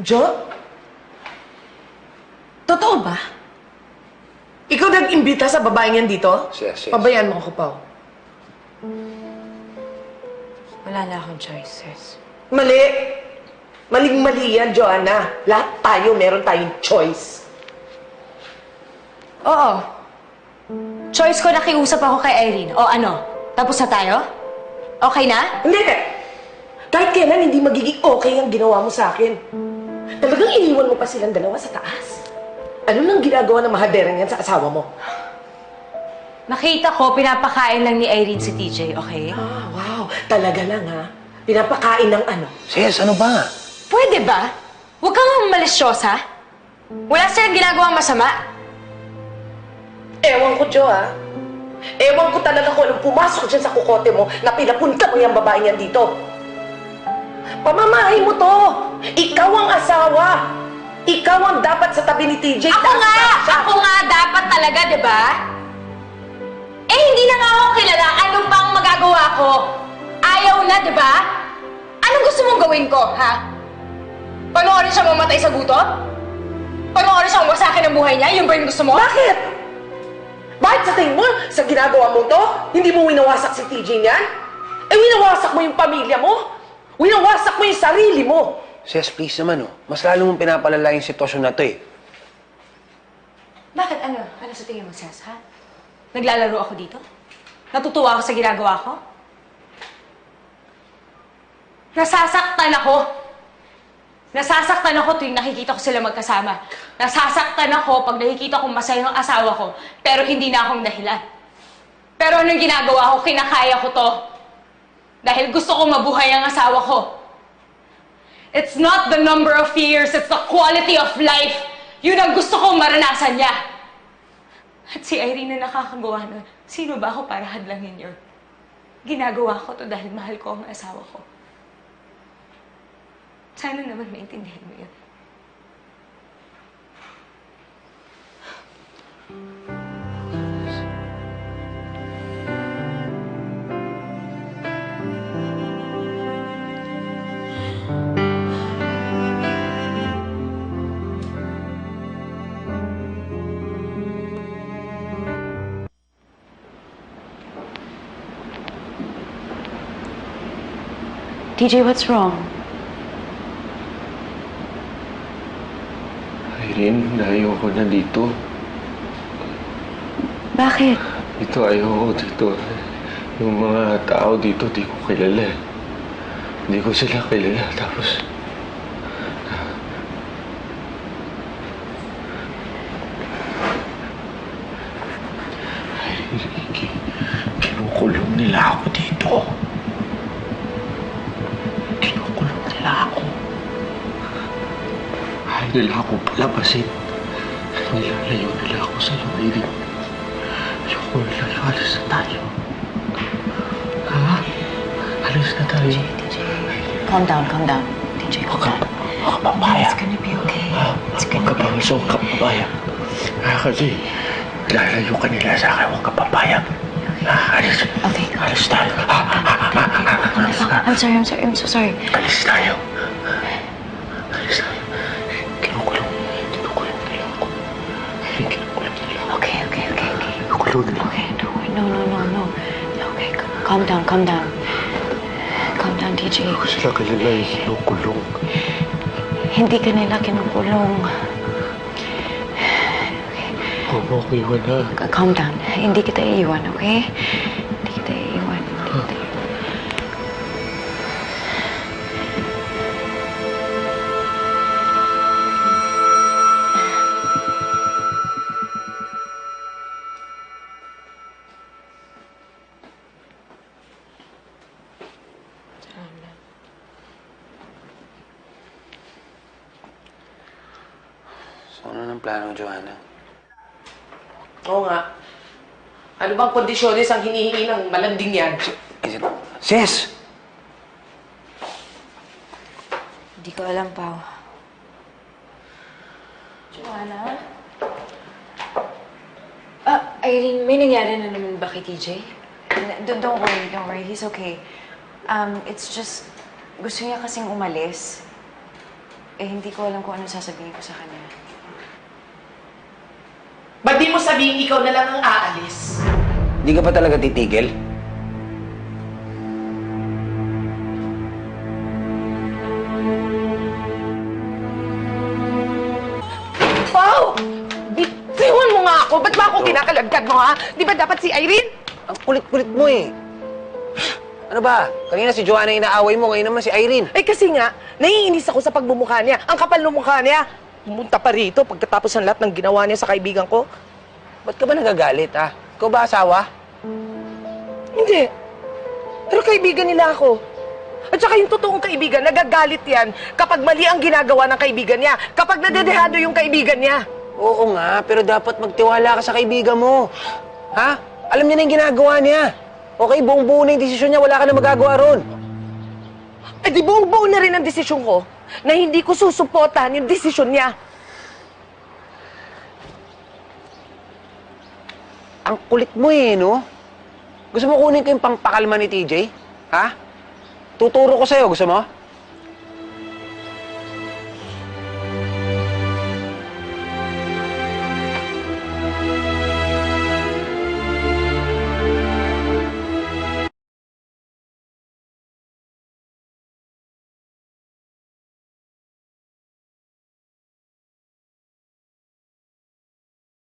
Jo? Totoo ba? Ikaw nag-imbita sa babaeng yan dito? Yes. Pabayaan mo ako, Pao. Wala na akong choice, sis. Mali! Maling-mali yan, Joanna. Lahat tayo, meron tayong choice. Oo. Choice ko, nakiusap ako kay Irene. O ano? Tapos na tayo? Okay na? Hindi! Kahit kailan hindi magiging okay ang ginawa mo sa akin. Talagang iniwan mo pa silang dalawa sa taas. Ano nang ginagawa ng mahaderang yan sa asawa mo? Nakita ko, pinapakain lang ni Irene si TJ, okay? Ah, wow. Talaga lang, ha? Pinapakain ng ano? Sis, ano ba? Pwede ba? Huwag kang malisyosa. Wala silang ginagawang masama. Ewan ko, Jo, ha? Ewan ko talaga kung anong pumasok dyan sa kukote mo na pinapunta mo yung babae niyan dito. Pamamahay mo to. Ikaw ang asawa. Ikaw ang dapat sa tabi ni TJ. Ako nga dapat talaga, di ba? Eh, hindi na nga ako kilala. Ano pang magagawa ko? Ayaw na, di ba? Anong gusto mong gawin ko, ha? Panoorin siya mamatay sa gutom? Panoorin siyang wasakin ang buhay niya? Yun ba yung gusto mo? Bakit? Bakit sa tingin mo, sa ginagawa mo to, hindi mo winawasak si TJ niyan? Eh, winawasak mo yung pamilya mo. Winawasak mo yung sarili mo. Sis, please naman, oh. Mas lalo mong pinapalala yung sitwasyon na to, eh. Bakit ano? Ano sa tingin mo, Sess, ha? Naglalaro ako dito? Natutuwa ako sa ginagawa ko? Nasasaktan ako! Nasasaktan ako tuwing nakikita ko sila magkasama. Nasasaktan ako pag nakikita kong masaya ng asawa ko, pero hindi na akong dahilan. Pero anong ginagawa ko? Kinakaya ko to. Dahil gusto kong mabuhay ang asawa ko. It's not the number of years, it's the quality of life. Yun ang gusto kong maranasan niya. At si Irene na nakakagawa nun, sino ba ako para hadlangin yun? Ginagawa ko to dahil mahal ko ang asawa ko. Sana naman maintindihan mo yun. TJ, what's wrong? Irene, ayoko na dito. Bakit? Dito, ayoko dito. Yung mga tao dito, di ko kilala. Hindi ko sila kilala. Tapos... Irene, kinukulong nila ako dito. Kinukulong nila ako. Ayaw nila ako palabasin. Nilalayo nila ako sa iyo, Irene. Ayoko nila. Alis na tayo. Ha? Alis na tayo. TJ, calm down, calm down. TJ, calm down. Huwag ka papaya. It's gonna be okay. It's Huwag gonna ka be papaya. Huwag ka papaya. Kasi, lalayo ka nila sa akin. Huwag ka papaya. Alis. Okay, calm Alis tayo. I'm sorry, I'm so sorry. Alis tayo. Alis tayo. Kinukulong nila ako. Kinukulong nila ako. Okay. Kinukulong nila ako. Okay, no. Okay, calm down. Calm down, TJ. Hindi ko sila kilala yung kinukulong. Hindi ka nila kinukulong. Huwag mo ako iwan na. Calm down. Hindi kita iiwan, okay? Hindi kita iiwan. So, ano ng plano, Joanna? Oo nga. Ano bang kondisyones ang hinihingi ng malanding yan? Sis! Hindi ko alam, Pao. Joanna? Irene, may nangyari na naman ba kay TJ? Don't worry. He's okay. It's just, gusto niya kasing umalis. Eh, hindi ko alam kung anong sasabihin ko sa kanya. Ba't di mo sabihin ikaw na lang ang aalis? Hindi ka pa talaga titigil? Pao! Bitiwan mo nga ako! Ba't ba ako kinakalagkad mo, ha? Di ba dapat si Irene? Ang kulit-kulit mo eh. Ano ba? Kanina si Joanna inaaway mo, ngayon naman si Irene. Eh kasi nga, naiinis ako sa pagmumukha niya. Ang kapal ng mukha niya. Pumunta pa rito pagkatapos ng lahat ng ginawa niya sa kaibigan ko. Ba't ka ba nagagalit, ha? Ikaw ba asawa? Hindi. Pero kaibigan nila ako. At saka yung totoong kaibigan, nagagalit yan kapag mali ang ginagawa ng kaibigan niya. Kapag nadedehado yung kaibigan niya. Oo nga, pero dapat magtiwala ka sa kaibigan mo. Ha? Alam niya na yung ginagawa niya. Okay, buong-buo na yung desisyon niya, wala ka na magagawa ron. Eh di buong-buo na rin ang desisyon ko na hindi ko susuportahan yung desisyon niya. Ang kulit mo eh, no? Gusto mo kunin ko yung pangpakalma ni TJ? Ha? Tuturo ko sa'yo, gusto mo?